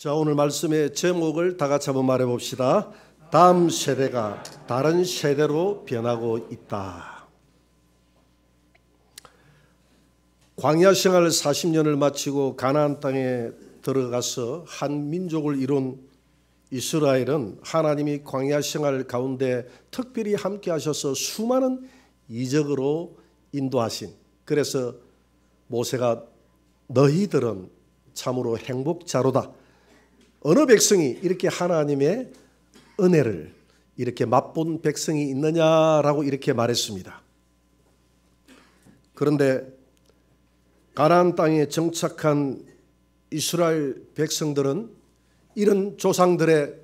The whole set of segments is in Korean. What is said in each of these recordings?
자, 오늘 말씀의 제목을 다 같이 한번 말해 봅시다. 다음 세대가 다른 세대로 변하고 있다. 광야 생활 40년을 마치고 가나안 땅에 들어가서 한 민족을 이룬 이스라엘은 하나님이 광야 생활 가운데 특별히 함께 하셔서 수많은 이적으로 인도하신, 그래서 모세가 너희들은 참으로 행복자로다. 어느 백성이 이렇게 하나님의 은혜를 이렇게 맛본 백성이 있느냐라고 이렇게 말했습니다. 그런데 가나안 땅에 정착한 이스라엘 백성들은 이런 조상들의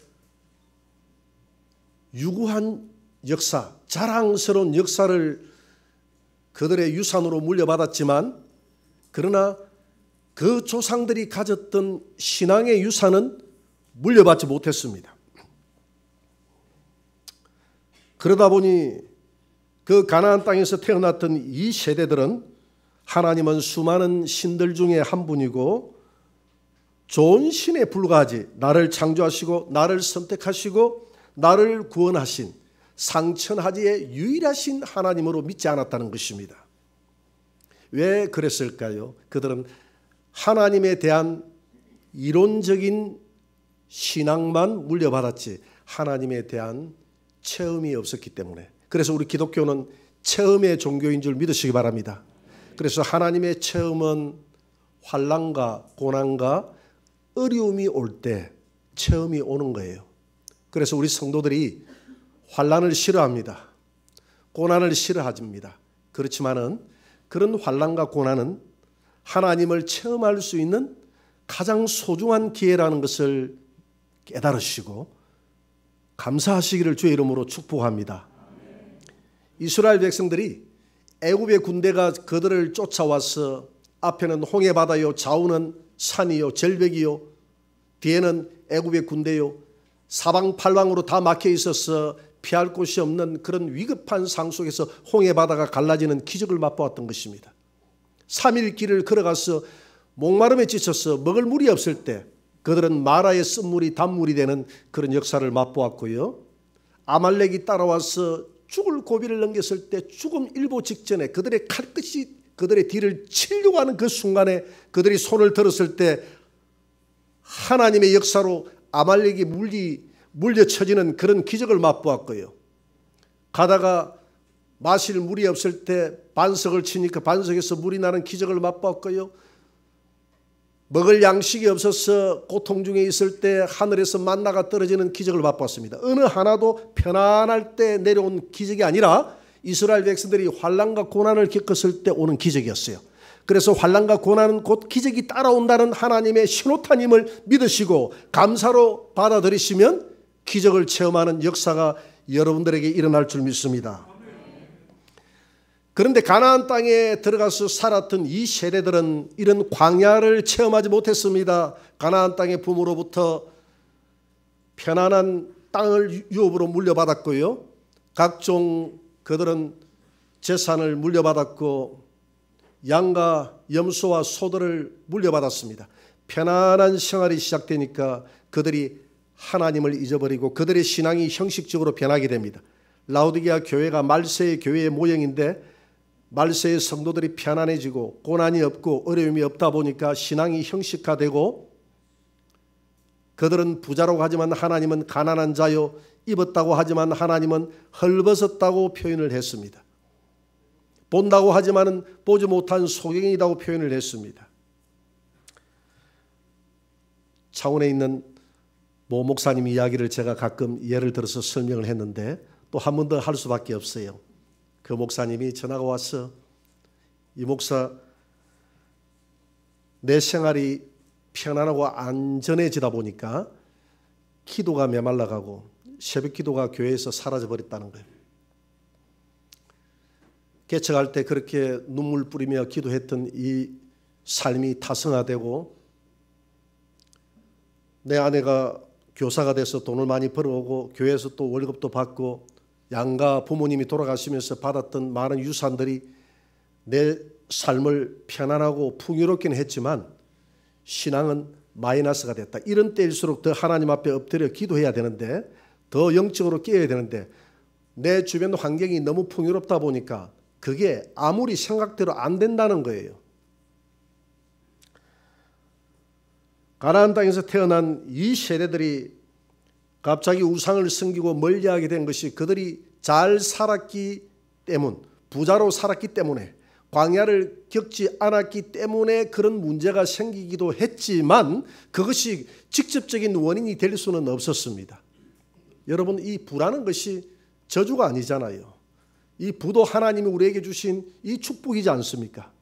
유구한 역사, 자랑스러운 역사를 그들의 유산으로 물려받았지만, 그러나 그 조상들이 가졌던 신앙의 유산은 물려받지 못했습니다. 그러다 보니 그 가나안 땅에서 태어났던 이 세대들은 하나님은 수많은 신들 중에 한 분이고 좋은 신에 불과하지, 나를 창조하시고 나를 선택하시고 나를 구원하신 상천하지의 유일하신 하나님으로 믿지 않았다는 것입니다. 왜 그랬을까요? 그들은 하나님에 대한 이론적인 신앙만 물려받았지 하나님에 대한 체험이 없었기 때문에. 그래서 우리 기독교는 체험의 종교인 줄 믿으시기 바랍니다. 그래서 하나님의 체험은 환난과 고난과 어려움이 올 때 체험이 오는 거예요. 그래서 우리 성도들이 환난을 싫어합니다. 고난을 싫어합니다. 그렇지만은 그런 환난과 고난은 하나님을 체험할 수 있는 가장 소중한 기회라는 것을 깨달으시고 감사하시기를 주의 이름으로 축복합니다. 이스라엘 백성들이 애굽의 군대가 그들을 쫓아와서 앞에는 홍해바다요, 좌우는 산이요, 절벽이요, 뒤에는 애굽의 군대요, 사방팔방으로 다 막혀 있어서 피할 곳이 없는 그런 위급한 상황 속에서 홍해바다가 갈라지는 기적을 맛보았던 것입니다. 3일 길을 걸어가서 목마름에 지쳐서 먹을 물이 없을 때 그들은 마라의 쓴물이 단물이 되는 그런 역사를 맛보았고요. 아말렉이 따라와서 죽을 고비를 넘겼을 때 죽음 일보 직전에 그들의 칼끝이 그들의 뒤를 치려고 하는 그 순간에 그들이 손을 들었을 때 하나님의 역사로 아말렉이 물려쳐지는 그런 기적을 맛보았고요. 가다가 마실 물이 없을 때 반석을 치니까 반석에서 물이 나는 기적을 맛보았고요. 먹을 양식이 없어서 고통 중에 있을 때 하늘에서 만나가 떨어지는 기적을 맛보았습니다. 어느 하나도 편안할 때 내려온 기적이 아니라 이스라엘 백성들이 환난과 고난을 겪었을 때 오는 기적이었어요. 그래서 환난과 고난은 곧 기적이 따라온다는 하나님의 신호탄임을 믿으시고 감사로 받아들이시면 기적을 체험하는 역사가 여러분들에게 일어날 줄 믿습니다. 그런데 가나안 땅에 들어가서 살았던 이 세대들은 이런 광야를 체험하지 못했습니다. 가나안 땅의 부모로부터 편안한 땅을 유업으로 물려받았고요. 각종 그들은 재산을 물려받았고 양과 염소와 소들을 물려받았습니다. 편안한 생활이 시작되니까 그들이 하나님을 잊어버리고 그들의 신앙이 형식적으로 변하게 됩니다. 라오디게아 교회가 말세의 교회의 모형인데 말세의 성도들이 편안해지고 고난이 없고 어려움이 없다 보니까 신앙이 형식화되고 그들은 부자라고 하지만 하나님은 가난한 자요, 입었다고 하지만 하나님은 헐벗었다고 표현을 했습니다. 본다고 하지만 보지 못한 소경이라고 표현을 했습니다. 창원에 있는 모 목사님 이야기를 제가 가끔 예를 들어서 설명을 했는데 또 한 번 더 할 수밖에 없어요. 그 목사님이 전화가 와서 이 목사 내 생활이 편안하고 안전해지다 보니까 기도가 메말라가고 새벽 기도가 교회에서 사라져버렸다는 거예요. 개척할 때 그렇게 눈물 뿌리며 기도했던 이 삶이 타성화되고 내 아내가 교사가 돼서 돈을 많이 벌어오고 교회에서 또 월급도 받고 양가 부모님이 돌아가시면서 받았던 많은 유산들이 내 삶을 편안하고 풍요롭긴 했지만 신앙은 마이너스가 됐다. 이런 때일수록 더 하나님 앞에 엎드려 기도해야 되는데, 더 영적으로 깨어야 되는데, 내 주변 환경이 너무 풍요롭다 보니까 그게 아무리 생각대로 안 된다는 거예요. 가나안 땅에서 태어난 이 세대들이 갑자기 우상을 섬기고 멀리하게 된 것이 그들이 잘 살았기 때문, 부자로 살았기 때문에, 광야를 겪지 않았기 때문에 그런 문제가 생기기도 했지만 그것이 직접적인 원인이 될 수는 없었습니다. 여러분, 이 부라는 것이 저주가 아니잖아요. 이 부도 하나님이 우리에게 주신 이 축복이지 않습니까?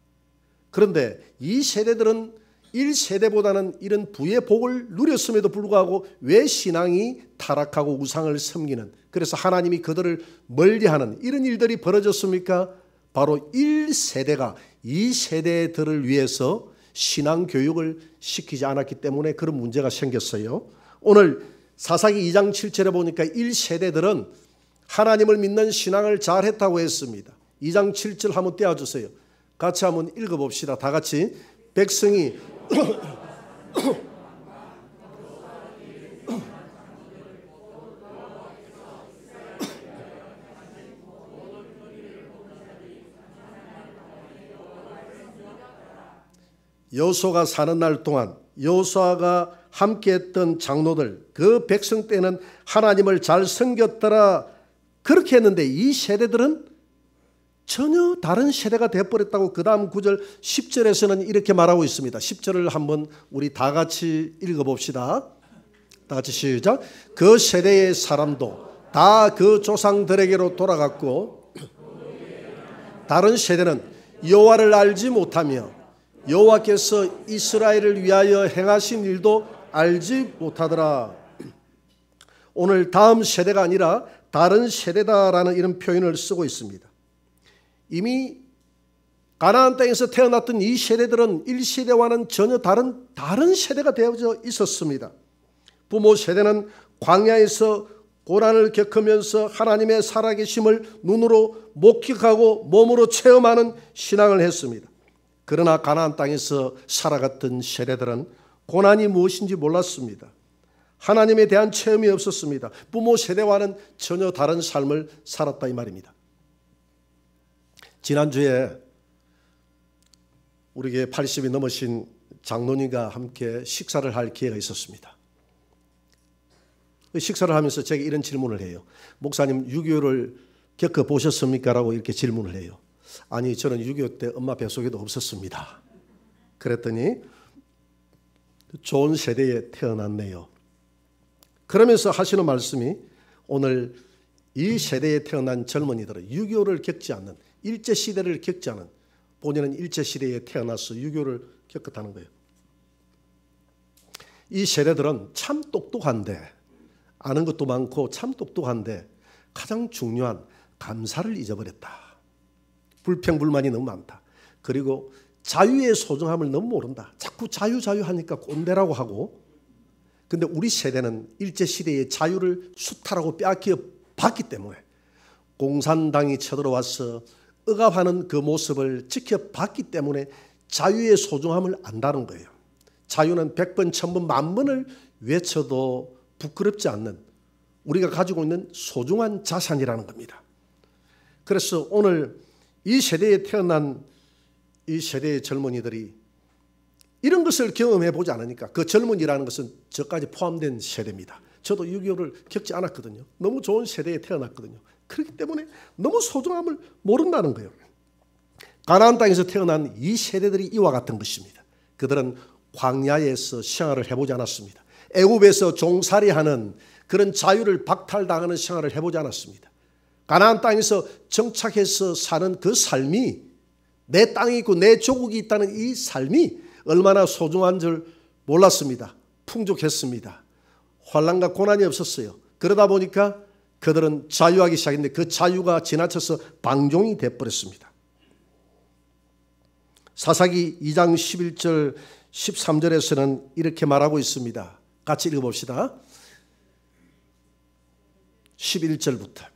그런데 이 세대들은 1세대보다는 이런 부의 복을 누렸음에도 불구하고 왜 신앙이 타락하고 우상을 섬기는, 그래서 하나님이 그들을 멀리하는 이런 일들이 벌어졌습니까? 바로 1세대가 2세대들을 위해서 신앙 교육을 시키지 않았기 때문에 그런 문제가 생겼어요. 오늘 사사기 2장 7절에 보니까 1세대들은 하나님을 믿는 신앙을 잘했다고 했습니다. 2장 7절 한번 떼어주세요. 같이 한번 읽어봅시다. 다 같이. 백성이 여호수아가 사는 날 동안 여호수아가 함께했던 장로들, 그 백성 때는 하나님을 잘 섬겼더라 그렇게 했는데, 이 세대들은 전혀 다른 세대가 되어버렸다고 그 다음 9절 10절에서는 이렇게 말하고 있습니다. 10절을 한번 우리 다 같이 읽어봅시다. 다 같이 시작. 그 세대의 사람도 다 그 조상들에게로 돌아갔고 다른 세대는 여호와를 알지 못하며 여호와께서 이스라엘을 위하여 행하신 일도 알지 못하더라. 오늘 다음 세대가 아니라 다른 세대다라는 이런 표현을 쓰고 있습니다. 이미 가나안 땅에서 태어났던 이 세대들은 1세대와는 전혀 다른 세대가 되어져 있었습니다. 부모 세대는 광야에서 고난을 겪으면서 하나님의 살아계심을 눈으로 목격하고 몸으로 체험하는 신앙을 했습니다. 그러나 가나안 땅에서 살아갔던 세대들은 고난이 무엇인지 몰랐습니다. 하나님에 대한 체험이 없었습니다. 부모 세대와는 전혀 다른 삶을 살았다 이 말입니다. 지난주에 우리에게 80이 넘으신 장로님과 함께 식사를 할 기회가 있었습니다. 식사를 하면서 제가 이런 질문을 해요. 목사님, 6.25를 겪어보셨습니까? 라고 이렇게 질문을 해요. 아니, 저는 6.25 때 엄마 뱃속에도 없었습니다. 그랬더니 좋은 세대에 태어났네요. 그러면서 하시는 말씀이, 오늘 이 세대에 태어난 젊은이들은 6.25를 겪지 않는, 일제시대를 겪지 않은, 본인은 일제시대에 태어나서 6.25를 겪었다는 거예요. 이 세대들은 참 똑똑한데, 아는 것도 많고 참 똑똑한데 가장 중요한 감사를 잊어버렸다. 불평불만이 너무 많다. 그리고 자유의 소중함을 너무 모른다. 자꾸 자유 하니까 꼰대라고 하고. 근데 우리 세대는 일제시대의 자유를 수탈하고 빼앗겨 봤기 때문에 공산당이 쳐들어와서 억압하는 그 모습을 지켜봤기 때문에 자유의 소중함을 안다는 거예요. 자유는 100번, 1000번, 10,000번을 외쳐도 부끄럽지 않는, 우리가 가지고 있는 소중한 자산이라는 겁니다. 그래서 오늘 이 세대에 태어난 이 세대의 젊은이들이 이런 것을 경험해 보지 않으니까, 그 젊은이라는 것은 저까지 포함된 세대입니다. 저도 6.25를 겪지 않았거든요. 너무 좋은 세대에 태어났거든요. 그렇기 때문에 너무 소중함을 모른다는 거예요. 가나안 땅에서 태어난 이 세대들이 이와 같은 것입니다. 그들은 광야에서 생활을 해보지 않았습니다. 애굽에서 종살이하는 그런 자유를 박탈당하는 생활을 해보지 않았습니다. 가나안 땅에서 정착해서 사는 그 삶이, 내 땅이 있고 내 조국이 있다는 이 삶이 얼마나 소중한 줄 몰랐습니다. 풍족했습니다. 환난과 고난이 없었어요. 그러다 보니까 그들은 자유하기 시작했는데 그 자유가 지나쳐서 방종이 되어버렸습니다. 사사기 2장 11절 13절에서는 이렇게 말하고 있습니다. 같이 읽어봅시다. 11절부터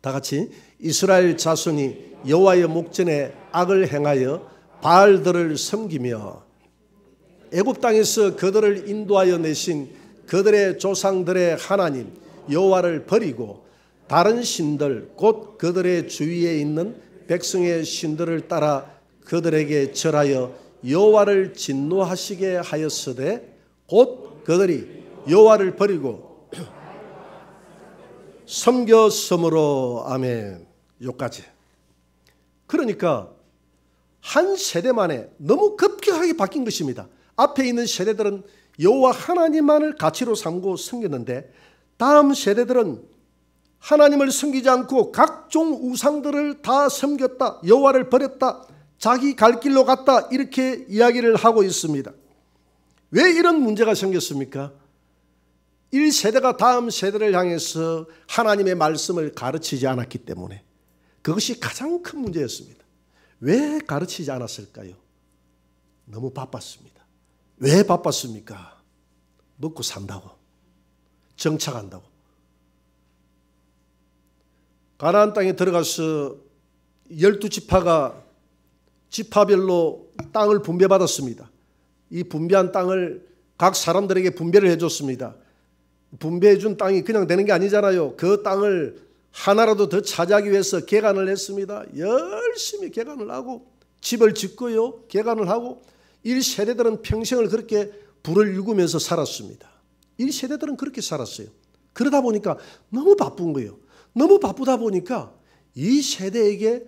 다 같이. 이스라엘 자손이 여호와의 목전에 악을 행하여 바알들을 섬기며 애굽 땅에서 그들을 인도하여 내신 그들의 조상들의 하나님 여호와를 버리고 다른 신들 곧 그들의 주위에 있는 백성의 신들을 따라 그들에게 절하여 여호와를 진노하시게 하였으되 곧 그들이 여호와를 버리고 섬겼으므로. 아멘. 여기까지. 그러니까 한 세대 만에 너무 급격하게 바뀐 것입니다. 앞에 있는 세대들은 여호와 하나님만을 가치로 삼고 섬겼는데 다음 세대들은 하나님을 섬기지 않고 각종 우상들을 다 섬겼다, 여호와를 버렸다, 자기 갈 길로 갔다, 이렇게 이야기를 하고 있습니다. 왜 이런 문제가 생겼습니까? 1세대가 다음 세대를 향해서 하나님의 말씀을 가르치지 않았기 때문에 그것이 가장 큰 문제였습니다. 왜 가르치지 않았을까요? 너무 바빴습니다. 왜 바빴습니까? 먹고 산다고, 정착한다고. 가나안 땅에 들어가서 12지파가 지파별로 땅을 분배받았습니다. 이 분배한 땅을 각 사람들에게 분배를 해줬습니다. 분배해 준 땅이 그냥 되는 게 아니잖아요. 그 땅을 하나라도 더 차지하기 위해서 개간을 했습니다. 열심히 개간을 하고 집을 짓고요, 개간을 하고. 1세대들은 평생을 그렇게 불을 일구면서 살았습니다. 1세대들은 그렇게 살았어요. 그러다 보니까 너무 바쁜 거예요. 너무 바쁘다 보니까 이 세대에게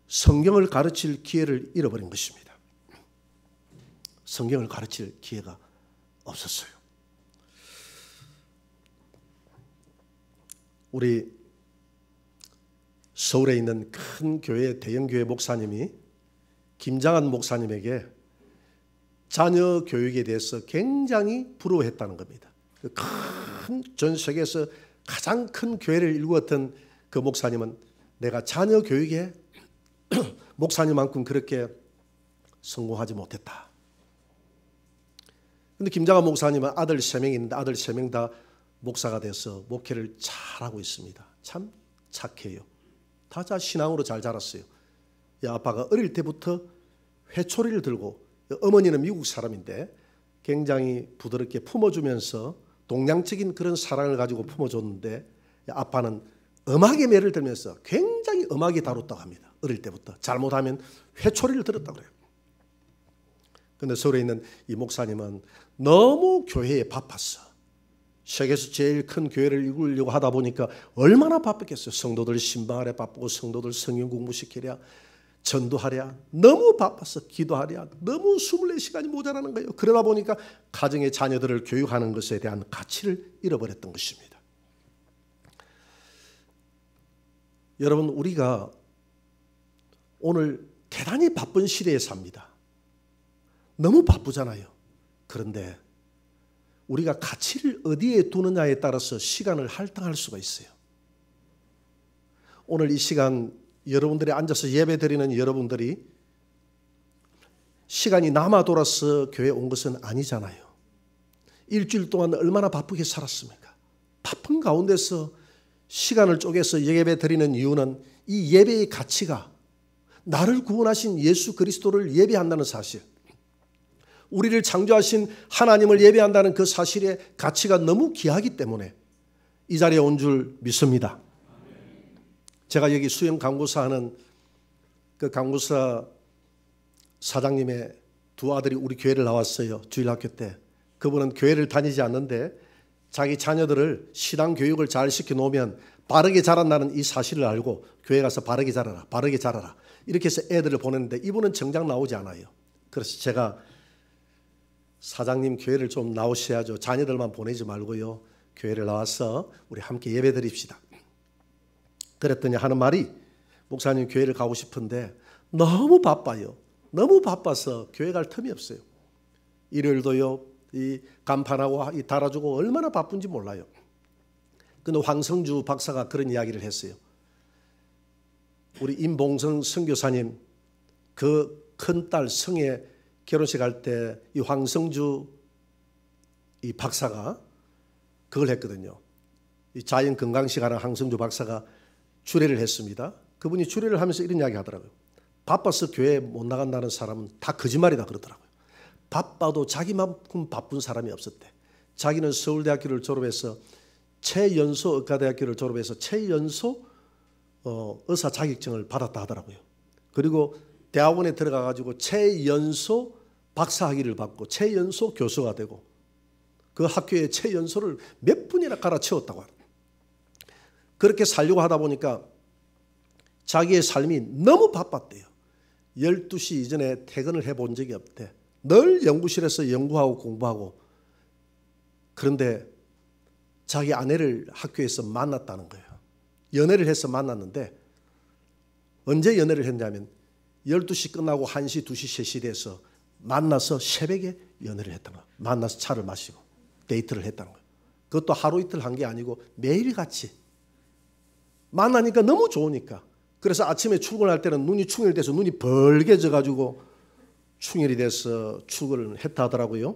성경을 가르칠 기회를 잃어버린 것입니다. 성경을 가르칠 기회가 없었어요. 우리 서울에 있는 큰 교회, 대형교회 목사님이 김장한 목사님에게 자녀 교육에 대해서 굉장히 부러워했다는 겁니다. 전 세계에서 가장 큰 교회를 일구었던 그 목사님은 내가 자녀 교육에 목사님만큼 그렇게 성공하지 못했다. 그런데 김장한 목사님은 아들 3명이 있는데 아들 3명 다 목사가 돼서 목회를 잘하고 있습니다. 참 착해요. 다 신앙으로 잘 자랐어요. 이 아빠가 어릴 때부터 회초리를 들고, 어머니는 미국 사람인데 굉장히 부드럽게 품어주면서 동양적인 그런 사랑을 가지고 품어줬는데, 아빠는 음악의 매를 들면서 굉장히 음악이 다뤘다고 합니다. 어릴 때부터 잘못하면 회초리를 들었다고 그래요. 그런데 서울에 있는 이 목사님은 너무 교회에 바빴어. 세계에서 제일 큰 교회를 이루려고 하다 보니까 얼마나 바빴겠어요. 성도들 신방하랴 바쁘고, 성도들 성경 공부시키랴, 전도하랴, 너무 바빠서 기도하랴, 너무 24시간이 모자라는 거예요. 그러다 보니까 가정의 자녀들을 교육하는 것에 대한 가치를 잃어버렸던 것입니다. 여러분, 우리가 오늘 대단히 바쁜 시대에 삽니다. 너무 바쁘잖아요. 그런데 우리가 가치를 어디에 두느냐에 따라서 시간을 할당할 수가 있어요. 오늘 이 시간 여러분들이 앉아서 예배 드리는 여러분들이 시간이 남아 돌아서 교회에 온 것은 아니잖아요. 일주일 동안 얼마나 바쁘게 살았습니까? 바쁜 가운데서 시간을 쪼개서 예배 드리는 이유는 이 예배의 가치가 나를 구원하신 예수 그리스도를 예배한다는 사실, 우리를 창조하신 하나님을 예배한다는 그 사실의 가치가 너무 귀하기 때문에 이 자리에 온 줄 믿습니다. 제가 여기 수영 강구사 하는 그 강구사 사장님의 두 아들이 우리 교회를 나왔어요. 주일학교 때. 그분은 교회를 다니지 않는데 자기 자녀들을 신앙 교육을 잘 시켜놓으면 바르게 자란다는 이 사실을 알고 교회 가서 바르게 자라라, 바르게 자라라, 이렇게 해서 애들을 보냈는데 이분은 정작 나오지 않아요. 그래서 제가 사장님 교회를 좀 나오셔야죠. 자녀들만 보내지 말고요. 교회를 나와서 우리 함께 예배 드립시다. 그랬더니 하는 말이, 목사님 교회를 가고 싶은데 너무 바빠요. 너무 바빠서 교회 갈 틈이 없어요. 일요일도요, 이 간판하고 이 달아주고 얼마나 바쁜지 몰라요. 근데 황성주 박사가 그런 이야기를 했어요. 우리 임봉성 선교사님 그 큰딸 성의 결혼식 할 때 이 황성주 이 박사가 그걸 했거든요. 이 자연 건강식 하는 황성주 박사가 주례를 했습니다. 그분이 주례를 하면서 이런 이야기 하더라고요. 바빠서 교회 못 나간다는 사람은 다 거짓말이다 그러더라고요. 바빠도 자기만큼 바쁜 사람이 없었대. 자기는 서울대학교를 졸업해서 최연소 의과대학교를 졸업해서 최연소 의사 자격증을 받았다 하더라고요. 그리고 대학원에 들어가가지고 최연소 박사학위를 받고 최연소 교수가 되고 그 학교의 최연소를 몇 분이나 갈아치웠다고 합니다. 그렇게 살려고 하다 보니까 자기의 삶이 너무 바빴대요. 12시 이전에 퇴근을 해본 적이 없대. 늘 연구실에서 연구하고 공부하고. 그런데 자기 아내를 학교에서 만났다는 거예요. 연애를 해서 만났는데 언제 연애를 했냐면 12시 끝나고 1시, 2시, 3시 돼서 만나서 새벽에 연애를 했다는 거예요. 만나서 차를 마시고 데이트를 했다는 거예요. 그것도 하루 이틀 한 게 아니고 매일같이 만나니까 너무 좋으니까. 그래서 아침에 출근할 때는 눈이 충혈돼서 눈이 벌게져 가지고 충혈이 돼서 출근을 했다 하더라고요.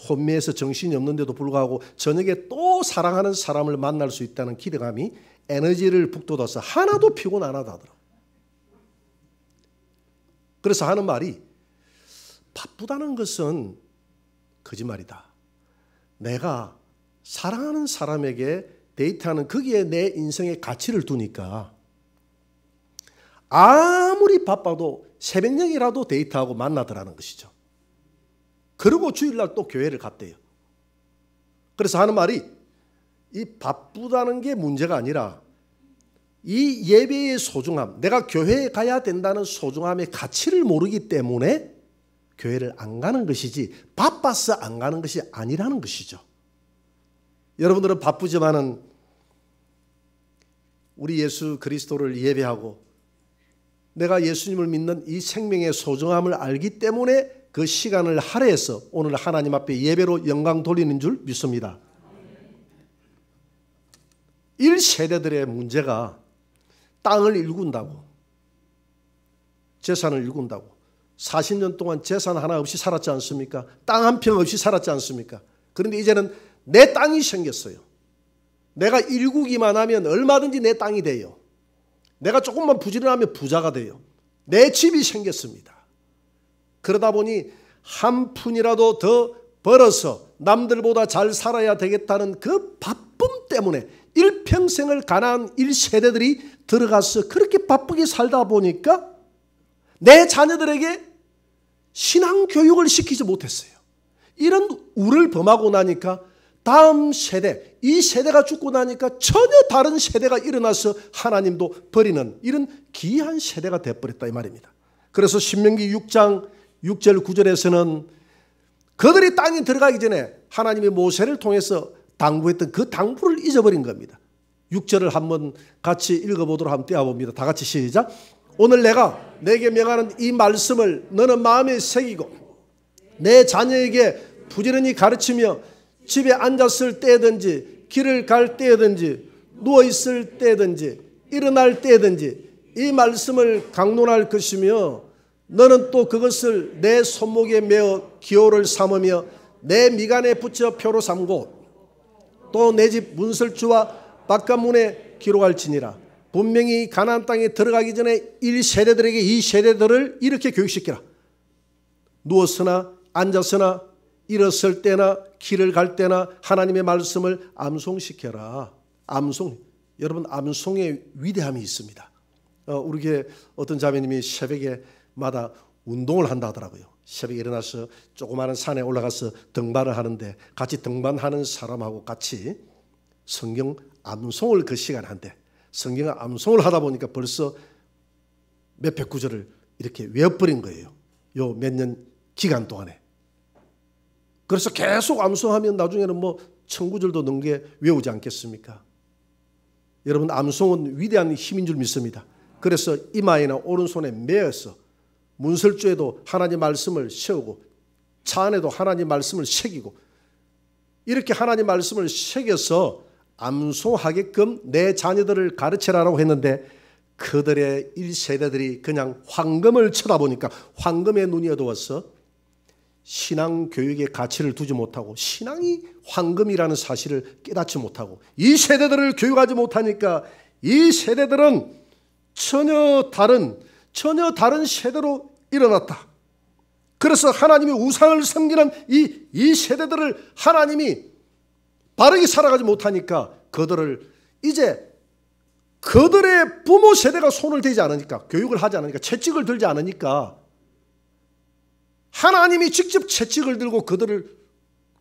혼미해서 정신이 없는데도 불구하고 저녁에 또 사랑하는 사람을 만날 수 있다는 기대감이 에너지를 북돋아서 하나도 피곤 안 하다 하더라고요. 그래서 하는 말이 바쁘다는 것은 거짓말이다. 내가 사랑하는 사람에게 데이트하는 거기에 내 인생의 가치를 두니까 아무리 바빠도 새벽녘이라도 데이트하고 만나더라는 것이죠. 그리고 주일날 또 교회를 갔대요. 그래서 하는 말이 이 바쁘다는 게 문제가 아니라 이 예배의 소중함, 내가 교회에 가야 된다는 소중함의 가치를 모르기 때문에 교회를 안 가는 것이지 바빠서 안 가는 것이 아니라는 것이죠. 여러분들은 바쁘지만은 우리 예수 그리스도를 예배하고 내가 예수님을 믿는 이 생명의 소중함을 알기 때문에 그 시간을 할애해서 오늘 하나님 앞에 예배로 영광 돌리는 줄 믿습니다. 1세대들의 문제가 땅을 일군다고, 재산을 일군다고 40년 동안 재산 하나 없이 살았지 않습니까? 땅 한 평 없이 살았지 않습니까? 그런데 이제는 내 땅이 생겼어요. 내가 일구기만 하면 얼마든지 내 땅이 돼요. 내가 조금만 부지런하면 부자가 돼요. 내 집이 생겼습니다. 그러다 보니 한 푼이라도 더 벌어서 남들보다 잘 살아야 되겠다는 그 바쁨 때문에 일평생을 가난한 1세대들이 들어가서 그렇게 바쁘게 살다 보니까 내 자녀들에게 신앙 교육을 시키지 못했어요. 이런 우를 범하고 나니까 다음 세대, 이 세대가 죽고 나니까 전혀 다른 세대가 일어나서 하나님도 버리는 이런 기이한 세대가 되어버렸다 이 말입니다. 그래서 신명기 6장 6절 9절에서는 그들이 땅에 들어가기 전에 하나님이 모세를 통해서 당부했던 그 당부를 잊어버린 겁니다. 6절을 한번 같이 읽어보도록 한번 띄워봅니다. 다 같이 시작. 오늘 내가 내게 명하는 이 말씀을 너는 마음에 새기고 내 자녀에게 부지런히 가르치며 집에 앉았을 때든지 길을 갈 때든지 누워있을 때든지 일어날 때든지 이 말씀을 강론할 것이며 너는 또 그것을 내 손목에 메어 기호를 삼으며 내 미간에 붙여 표로 삼고 또 내 집 문설주와 바깥문에 기록할지니라. 분명히 가나안 땅에 들어가기 전에 1세대들에게 이 세대들을 이렇게 교육시키라. 누웠으나 앉았으나 일었을 때나 길을 갈 때나 하나님의 말씀을 암송시켜라. 암송. 여러분 암송의 위대함이 있습니다. 우리 교회 어떤 자매님이 새벽에마다 운동을 한다 하더라고요. 새벽에 일어나서 조그마한 산에 올라가서 등반을 하는데 같이 등반하는 사람하고 같이 성경 암송을 그 시간에 한대. 성경 암송을 하다 보니까 벌써 몇백 구절을 이렇게 외워버린 거예요. 요 몇 년 기간 동안에. 그래서 계속 암송하면 나중에는 뭐 천구절도 넘게 외우지 않겠습니까? 여러분 암송은 위대한 힘인 줄 믿습니다. 그래서 이마에나 오른손에 메어서 문설주에도 하나님 말씀을 세우고 차 안에도 하나님 말씀을 새기고 이렇게 하나님 말씀을 새겨서 암송하게끔 내 자녀들을 가르치라고 했는데 그들의 1세대들이 그냥 황금을 쳐다보니까 황금의 눈이 어두워서 신앙교육의 가치를 두지 못하고 신앙이 황금이라는 사실을 깨닫지 못하고 이 세대들을 교육하지 못하니까 이 세대들은 전혀 다른 세대로 일어났다. 그래서 하나님이 우상을 섬기는 이 세대들을 하나님이 바르게 살아가지 못하니까 그들을 이제 그들의 부모 세대가 손을 대지 않으니까, 교육을 하지 않으니까, 채찍을 들지 않으니까 하나님이 직접 채찍을 들고 그들을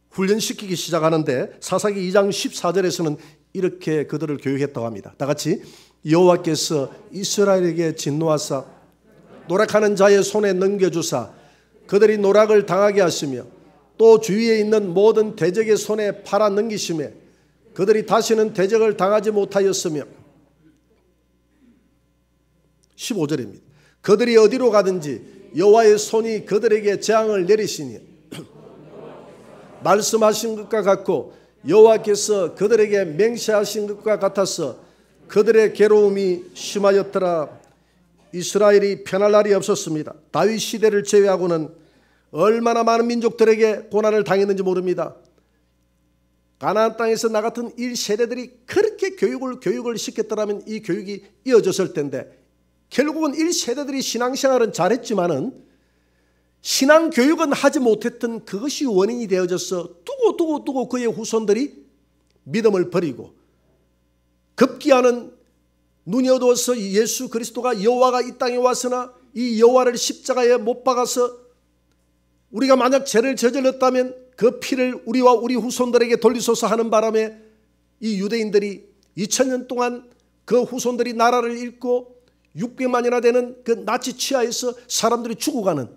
훈련시키기 시작하는데, 사사기 2장 14절에서는 이렇게 그들을 교육했다고 합니다. 다 같이 여호와께서 이스라엘에게 진노하사 노력하는 자의 손에 넘겨주사 그들이 노력을 당하게 하시며 또 주위에 있는 모든 대적의 손에 팔아 넘기시며 그들이 다시는 대적을 당하지 못하였으며 15절입니다. 그들이 어디로 가든지 여호와의 손이 그들에게 재앙을 내리시니 말씀하신 것과 같고 여호와께서 그들에게 맹세하신 것과 같아서 그들의 괴로움이 심하였더라. 이스라엘이 편할 날이 없었습니다. 다윗 시대를 제외하고는 얼마나 많은 민족들에게 고난을 당했는지 모릅니다. 가나안 땅에서 나 같은 1세대들이 그렇게 교육을 시켰더라면 이 교육이 이어졌을 텐데, 결국은 1세대들이 신앙생활은 잘했지만은 신앙교육은 하지 못했던 그것이 원인이 되어져서 두고 그의 후손들이 믿음을 버리고 급기야는 눈이 어두워서 예수 그리스도가 여호와가 이 땅에 왔으나 이 여호와를 십자가에 못 박아서 우리가 만약 죄를 저질렀다면 그 피를 우리와 우리 후손들에게 돌리소서 하는 바람에 이 유대인들이 2000년 동안 그 후손들이 나라를 잃고 600만이나 되는 그 나치 치하에서 사람들이 죽어가는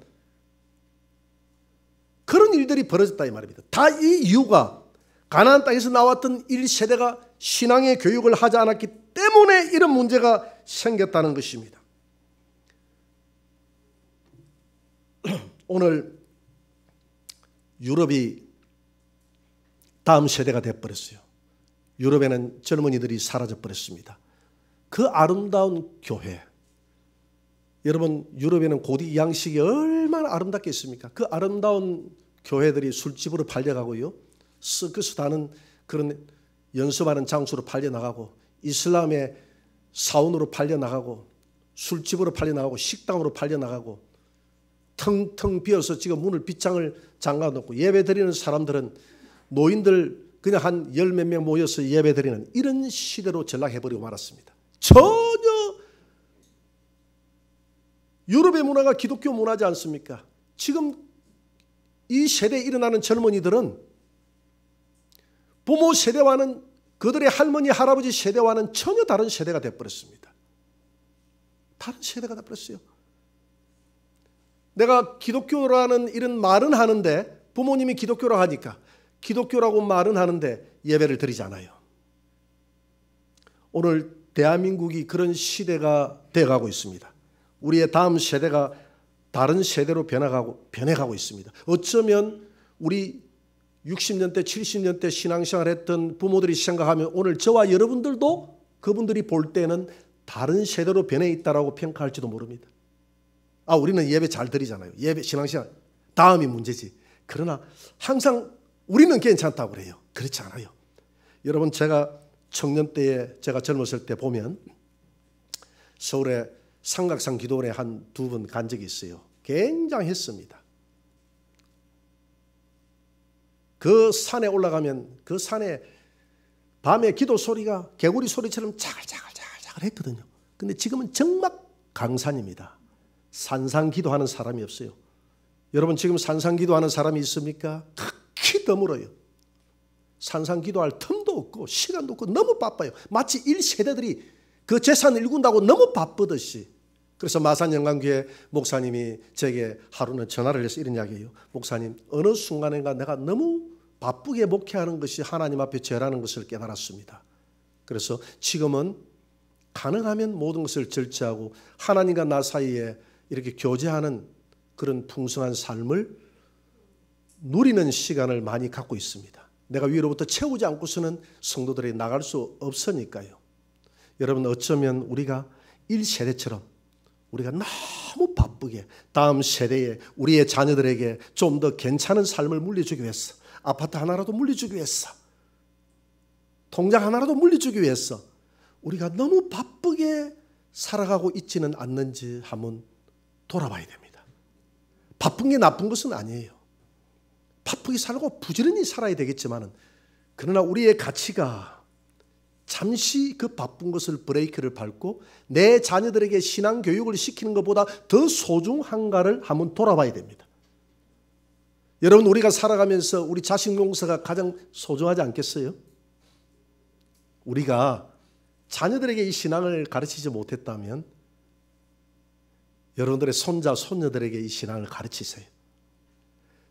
그런 일들이 벌어졌다 이 말입니다. 다 이 이유가 가나안 땅에서 나왔던 1세대가 신앙의 교육을 하지 않았기 때문에 이런 문제가 생겼다는 것입니다. 오늘 유럽이 다음 세대가 되어버렸어요. 유럽에는 젊은이들이 사라져버렸습니다. 그 아름다운 교회, 여러분 유럽에는 고딕 양식이 얼마나 아름답겠습니까? 그 아름다운 교회들이 술집으로 팔려가고요, 서커스 다는 그런 연습하는 장소로 팔려나가고, 이슬람의 사원으로 팔려나가고, 술집으로 팔려나가고, 식당으로 팔려나가고, 텅텅 비어서 지금 문을 빗장을 잠가놓고 예배드리는 사람들은 노인들 그냥 한 열 몇 명 모여서 예배드리는 이런 시대로 전락해버리고 말았습니다. 전혀 유럽의 문화가 기독교 문화지 않습니까? 지금 이 세대에 일어나는 젊은이들은 부모 세대와는, 그들의 할머니 할아버지 세대와는 전혀 다른 세대가 되어버렸습니다. 다른 세대가 되어버렸어요. 내가 기독교라는 이런 말은 하는데, 부모님이 기독교라고 하니까 기독교라고 말은 하는데 예배를 드리지 않아요. 오늘 대한민국이 그런 시대가 되어가고 있습니다. 우리의 다음 세대가 다른 세대로 변해가고 있습니다. 어쩌면 우리 60년대 70년대 신앙생활 했던 부모들이 생각하면 오늘 저와 여러분들도 그분들이 볼 때는 다른 세대로 변해 있다라고 평가할지도 모릅니다. 우리는 예배 잘 드리잖아요. 예배 신앙생활 다음이 문제지. 그러나 항상 우리는 괜찮다고 그래요. 그렇지 않아요. 여러분, 제가 청년 때에, 제가 젊었을 때 보면 서울에 삼각산 기도원에 한 두 번 간 적이 있어요. 굉장했습니다. 그 산에 올라가면 그 산에 밤에 기도 소리가 개구리 소리처럼 자글자글 했거든요. 근데 지금은 정막 강산입니다. 산상 기도하는 사람이 없어요. 여러분, 지금 산상 기도하는 사람이 있습니까? 극히 드물어요. 산상 기도할 틈도 없고 시간도 없고 너무 바빠요. 마치 1세대들이 그 재산을 일군다고 너무 바쁘듯이. 그래서 마산영광교회 목사님이 제게 하루는 전화를 해서 이런 이야기예요. 목사님, 어느 순간인가 내가 너무 바쁘게 목회하는 것이 하나님 앞에 죄라는 것을 깨달았습니다. 그래서 지금은 가능하면 모든 것을 절제하고 하나님과 나 사이에 이렇게 교제하는 그런 풍성한 삶을 누리는 시간을 많이 갖고 있습니다. 내가 위로부터 채우지 않고서는 성도들이 나갈 수 없으니까요. 여러분, 어쩌면 우리가 1세대처럼 우리가 너무 바쁘게 다음 세대에 우리의 자녀들에게 좀 더 괜찮은 삶을 물려주기 위해서, 아파트 하나라도 물려주기 위해서, 통장 하나라도 물려주기 위해서 우리가 너무 바쁘게 살아가고 있지는 않는지 한번 돌아봐야 됩니다. 바쁜 게 나쁜 것은 아니에요. 바쁘게 살고 부지런히 살아야 되겠지만은, 그러나 우리의 가치가 잠시 그 바쁜 것을 브레이크를 밟고 내 자녀들에게 신앙 교육을 시키는 것보다 더 소중한가를 한번 돌아봐야 됩니다. 여러분, 우리가 살아가면서 우리 자식 용서가 가장 소중하지 않겠어요? 우리가 자녀들에게 이 신앙을 가르치지 못했다면 여러분들의 손자, 손녀들에게 이 신앙을 가르치세요.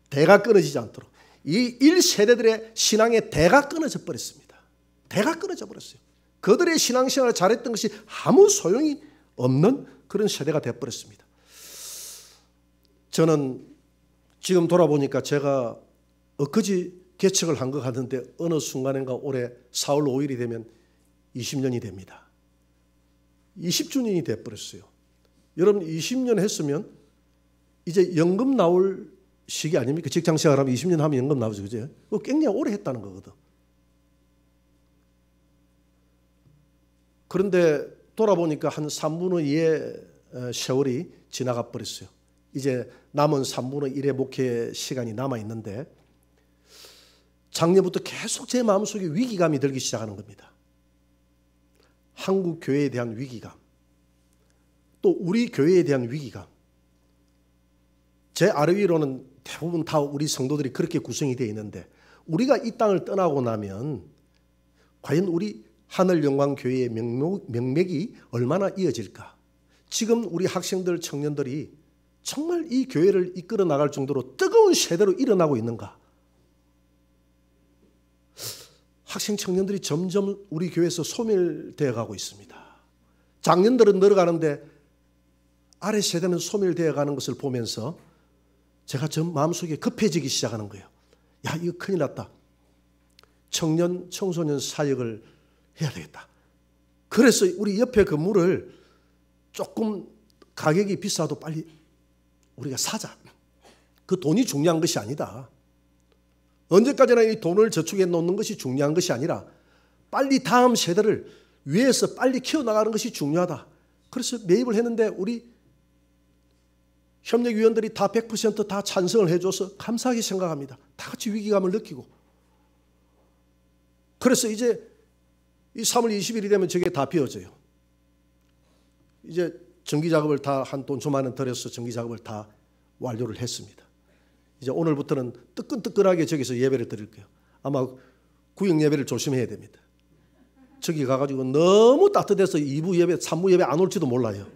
대가 끊어지지 않도록. 이 1세대들의 신앙의 대가 끊어져 버렸습니다. 대가 끊어져 버렸어요. 그들의 신앙생활을 잘했던 것이 아무 소용이 없는 그런 세대가 되어버렸습니다. 저는 지금 돌아보니까 제가 엊그제 개척을 한 것 같은데 어느 순간인가 올해 4월 5일이 되면 20년이 됩니다. 20주년이 되어버렸어요. 여러분 20년 했으면 이제 연금 나올 시기 아닙니까? 직장생활 하면 20년 하면 연금 나오죠. 그죠? 그거 굉장히 오래 했다는 거거든. 그런데 돌아보니까 한 3분의 2의 세월이 지나가 버렸어요. 이제 남은 3분의 1의 목회 시간이 남아 있는데 작년부터 계속 제 마음속에 위기감이 들기 시작하는 겁니다. 한국 교회에 대한 위기감, 또 우리 교회에 대한 위기감. 제 아래 위로는 대부분 다 우리 성도들이 그렇게 구성이 되어 있는데 우리가 이 땅을 떠나고 나면 과연 우리 하늘영광교회의 명맥이 얼마나 이어질까? 지금 우리 학생들, 청년들이 정말 이 교회를 이끌어 나갈 정도로 뜨거운 세대로 일어나고 있는가? 학생, 청년들이 점점 우리 교회에서 소멸되어 가고 있습니다. 장년들은 늘어가는데 아래 세대는 소멸되어 가는 것을 보면서 제가 저 마음속에 급해지기 시작하는 거예요. 야, 이거 큰일 났다. 청년, 청소년 사역을 해야 되겠다. 그래서 우리 옆에 건물을 조금 가격이 비싸도 빨리 우리가 사자. 그 돈이 중요한 것이 아니다. 언제까지나 이 돈을 저축해 놓는 것이 중요한 것이 아니라 빨리 다음 세대를 위해서 빨리 키워나가는 것이 중요하다. 그래서 매입을 했는데 우리 협력위원들이 다 100% 다 찬성을 해줘서 감사하게 생각합니다. 다 같이 위기감을 느끼고. 그래서 이제 이 3월 20일이 되면 저게 다 비워져요. 이제 전기작업을 다 한 돈 좀 안 들여서 전기작업을 다 완료를 했습니다. 이제 오늘부터는 뜨끈뜨끈하게 저기서 예배를 드릴 거예요. 아마 구역 예배를 조심해야 됩니다. 저기 가가지고 너무 따뜻해서 2부 예배, 3부 예배 안 올지도 몰라요.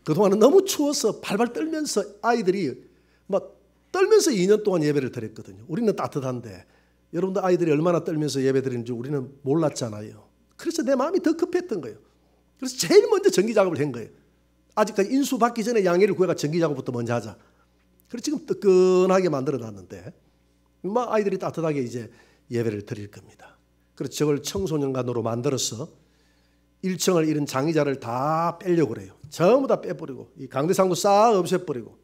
그동안은 너무 추워서 발발 떨면서 아이들이 막 떨면서 2년 동안 예배를 드렸거든요. 우리는 따뜻한데 여러분들 아이들이 얼마나 떨면서 예배 드리는지 우리는 몰랐잖아요. 그래서 내 마음이 더 급했던 거예요. 그래서 제일 먼저 전기작업을 한 거예요. 아직까지 인수 받기 전에 양해를 구해가 전기작업부터 먼저 하자. 그래서 지금 뜨끈하게 만들어놨는데 막 아이들이 따뜻하게 이제 예배를 드릴 겁니다. 그래서 저걸 청소년관으로 만들어서 1층을 이런 장의자를 다 빼려고 그래요. 전부 다 빼버리고 이 강대상도 싹 없애버리고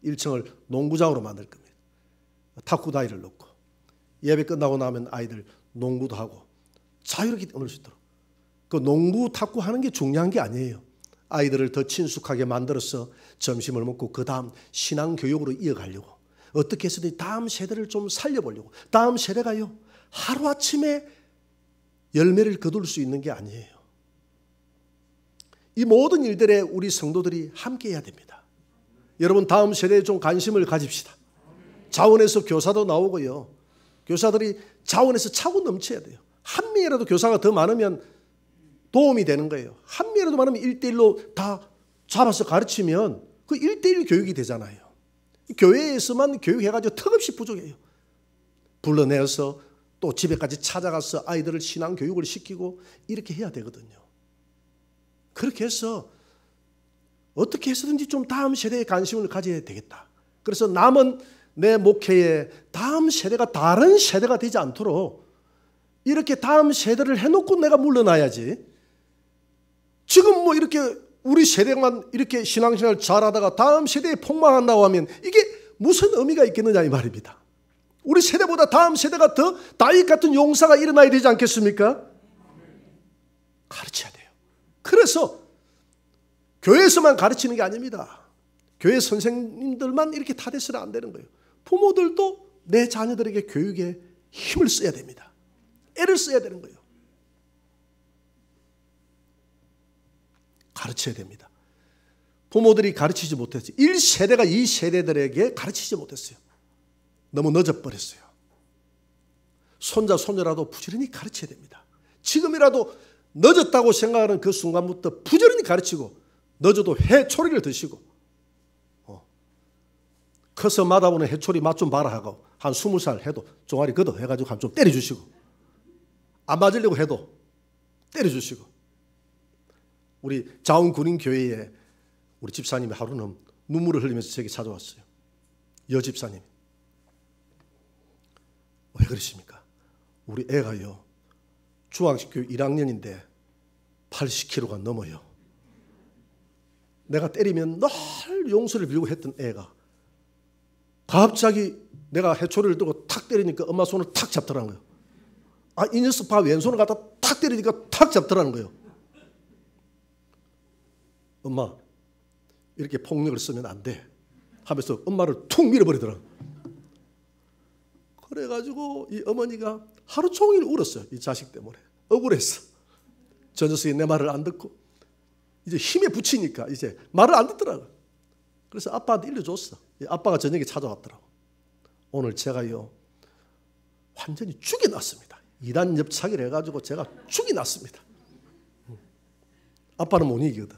1층을 농구장으로 만들 겁니다. 탁구다이를 놓고 예배 끝나고 나면 아이들 농구도 하고 자유롭게 놀 수 있도록. 그 농구, 탁구 하는 게 중요한 게 아니에요. 아이들을 더 친숙하게 만들어서 점심을 먹고 그 다음 신앙교육으로 이어가려고. 어떻게 해서든 다음 세대를 좀 살려보려고. 다음 세대가요 하루아침에 열매를 거둘 수 있는 게 아니에요. 이 모든 일들에 우리 성도들이 함께 해야 됩니다. 여러분 다음 세대에 좀 관심을 가집시다. 자원에서 교사도 나오고요. 교사들이 자원에서 차고 넘쳐야 돼요. 한 명이라도 교사가 더 많으면 도움이 되는 거예요. 한 명이라도 많으면 1대1로 다 잡아서 가르치면 그 1대1 교육이 되잖아요. 교회에서만 교육해가지고 턱없이 부족해요. 불러내서 또 집에까지 찾아가서 아이들을 신앙 교육을 시키고 이렇게 해야 되거든요. 그렇게 해서 어떻게 해서든지 좀 다음 세대에 관심을 가져야 되겠다. 그래서 남은 내 목회에 다음 세대가 다른 세대가 되지 않도록 이렇게 다음 세대를 해놓고 내가 물러나야지. 지금 뭐 이렇게 우리 세대만 이렇게 신앙생활 잘하다가 다음 세대에 폭망한다고 하면 이게 무슨 의미가 있겠느냐 이 말입니다. 우리 세대보다 다음 세대가 더 다윗 같은 용사가 일어나야 되지 않겠습니까? 가르쳐야 돼요. 그래서 교회에서만 가르치는 게 아닙니다. 교회 선생님들만 이렇게 탓해서는 안 되는 거예요. 부모들도 내 자녀들에게 교육에 힘을 써야 됩니다. 애를 써야 되는 거예요. 가르쳐야 됩니다. 부모들이 가르치지 못했어요. 1세대가 2세대들에게 가르치지 못했어요. 너무 늦어버렸어요. 손자, 손녀라도 부지런히 가르쳐야 됩니다. 지금이라도 늦었다고 생각하는 그 순간부터 부지런히 가르치고, 늦어도 해초리를 드시고, 커서 맞아보는 해초리 맛 좀 봐라 하고, 한 20살 해도 종아리 걷어 해가지고 한 좀 때려주시고, 안 맞으려고 해도 때려주시고. 우리 자원군인교회에 우리 집사님이 하루는 눈물을 흘리면서 제게 찾아왔어요. 여집사님이. 왜 그러십니까? 우리 애가요, 중학교 1학년인데 80kg가 넘어요. 내가 때리면 늘 용서를 빌고 했던 애가 갑자기 내가 해초리를 들고 탁 때리니까 엄마 손을 탁 잡더라는 거예요. 이 녀석 봐, 왼손을 갖다 탁 때리니까 탁 잡더라는 거예요. 엄마, 이렇게 폭력을 쓰면 안 돼 하면서 엄마를 툭 밀어버리더라고요. 그래가지고 이 어머니가 하루 종일 울었어요. 이 자식 때문에. 억울했어. 저 녀석이 내 말을 안 듣고 이제 힘에 부치니까 이제 말을 안 듣더라고요. 그래서 아빠한테 일러줬어. 아빠가 저녁에 찾아왔더라고. 오늘 제가요, 완전히 죽이 났습니다. 이단 엽차기를 해가지고 제가 죽이 났습니다. 아빠는 못 이기거든.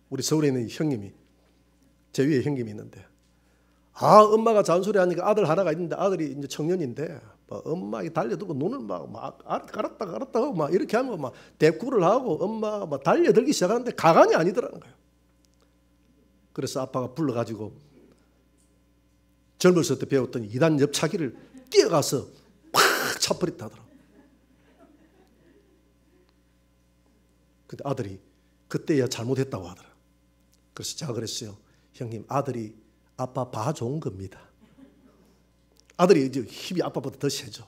우리 서울에 있는 형님이, 제 위에 형님이 있는데, 엄마가 잔소리하니까 아들 하나가 있는데, 아들이 이제 청년인데 엄마에게 달려들고 눈을 막 갈았다 하고 막 이렇게 하면 막 대꾸를 하고 엄마 막 달려들기 시작하는데 가관이 아니더라는 거예요. 그래서 아빠가 불러가지고 젊었을 때 배웠던 이단 엽차기를 뛰어가서 팍 차버렸다더라고요. 근데 아들이 그때야 잘못했다고 하더라. 그래서 제가 그랬어요. 형님, 아들이 아빠 봐준 겁니다. 아들이 이제 힘이 아빠보다 더 세죠.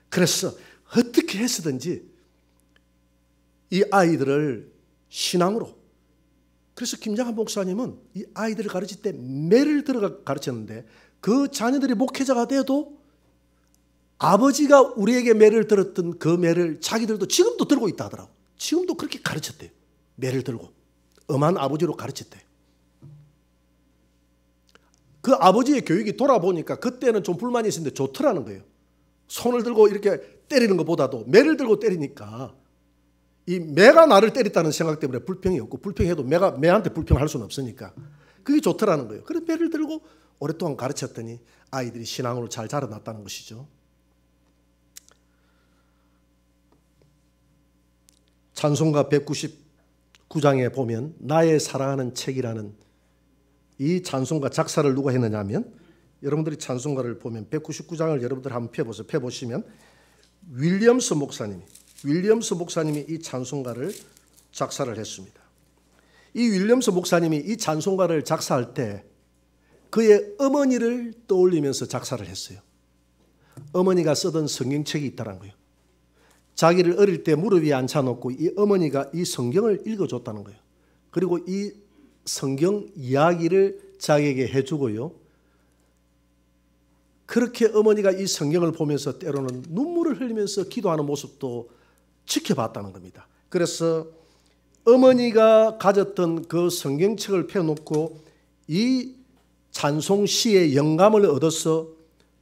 그래서 어떻게 해서든지 이 아이들을 신앙으로, 그래서 김장한 목사님은 이 아이들을 가르칠 때 매를 들어가 가르쳤는데, 그 자녀들이 목회자가 돼도 아버지가 우리에게 매를 들었던 그 매를 자기들도 지금도 들고 있다 하더라고. 지금도 그렇게 가르쳤대요. 매를 들고 엄한 아버지로 가르쳤대요. 그 아버지의 교육이 돌아보니까 그때는 좀 불만이 있었는데 좋더라는 거예요. 손을 들고 이렇게 때리는 것보다도 매를 들고 때리니까 이 매가 나를 때렸다는 생각 때문에 불평이 없고, 불평해도 매한테 불평할 수는 없으니까 그게 좋더라는 거예요. 그래서 매를 들고 오랫동안 가르쳤더니 아이들이 신앙으로 잘 자라났다는 것이죠. 찬송가 199장에 보면 나의 사랑하는 책이라는 이 찬송가 작사를 누가 했느냐 하면, 여러분들이 찬송가를 보면 199장을 여러분들 한번 펴보시면 윌리엄스 목사님이 이 찬송가를 작사를 했습니다. 이 윌리엄스 목사님이 이 찬송가를 작사할 때 그의 어머니를 떠올리면서 작사를 했어요. 어머니가 쓰던 성경책이 있다는 거예요. 자기를 어릴 때 무릎 위에 앉혀놓고 이 어머니가 이 성경을 읽어줬다는 거예요. 그리고 이 성경 이야기를 자기에게 해주고요. 그렇게 어머니가 이 성경을 보면서 때로는 눈물을 흘리면서 기도하는 모습도 지켜봤다는 겁니다. 그래서 어머니가 가졌던 그 성경책을 펴놓고 이 찬송시의 영감을 얻어서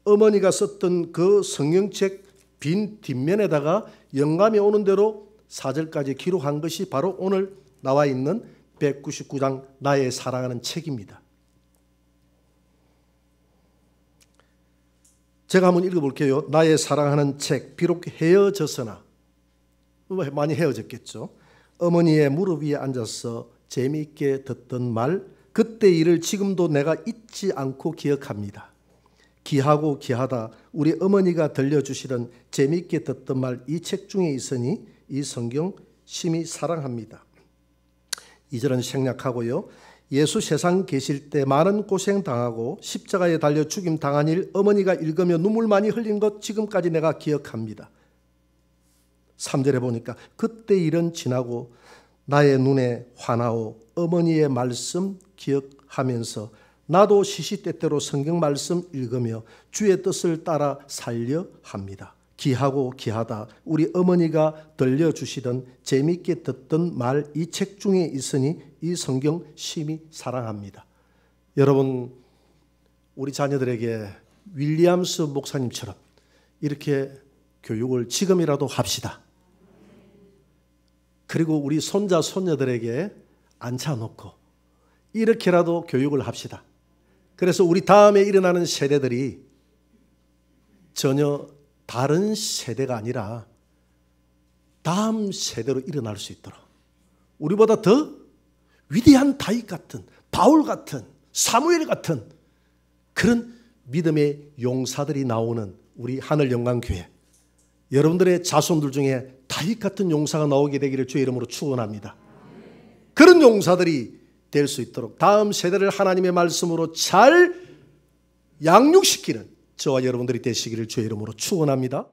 어머니가 썼던 그 성경책 빈 뒷면에다가 영감이 오는 대로 4절까지 기록한 것이 바로 오늘 나와 있는 199장 나의 사랑하는 책입니다. 제가 한번 읽어볼게요. 나의 사랑하는 책, 비록 헤어졌으나, 많이 헤어졌겠죠. 어머니의 무릎 위에 앉아서 재미있게 듣던 말, 그때 일을 지금도 내가 잊지 않고 기억합니다. 귀하고 귀하다 우리 어머니가 들려주시던 재미있게 듣던 말, 이 책 중에 있으니 이 성경 심히 사랑합니다. 2절은 생략하고요. 예수 세상 계실 때 많은 고생 당하고 십자가에 달려 죽임 당한 일 어머니가 읽으며 눈물 많이 흘린 것 지금까지 내가 기억합니다. 3절에 보니까 그때 일은 지나고 나의 눈에 환하오 어머니의 말씀 기억하면서 나도 시시때때로 성경 말씀 읽으며 주의 뜻을 따라 살려 합니다. 귀하고 귀하다. 우리 어머니가 들려주시던 재미있게 듣던 말 이 책 중에 있으니 이 성경 심히 사랑합니다. 여러분, 우리 자녀들에게 윌리엄스 목사님처럼 이렇게 교육을 지금이라도 합시다. 그리고 우리 손자 손녀들에게 앉혀놓고 이렇게라도 교육을 합시다. 그래서 우리 다음에 일어나는 세대들이 전혀 다른 세대가 아니라 다음 세대로 일어날 수 있도록 우리보다 더 위대한 다윗 같은, 바울 같은, 사무엘 같은 그런 믿음의 용사들이 나오는 우리 하늘영광교회, 여러분들의 자손들 중에 다윗 같은 용사가 나오게 되기를 주의 이름으로 축원합니다. 그런 용사들이 될 수 있도록 다음 세대를 하나님의 말씀으로 잘 양육시키는 저와 여러분들이 되시기를 주의 이름으로 축원합니다.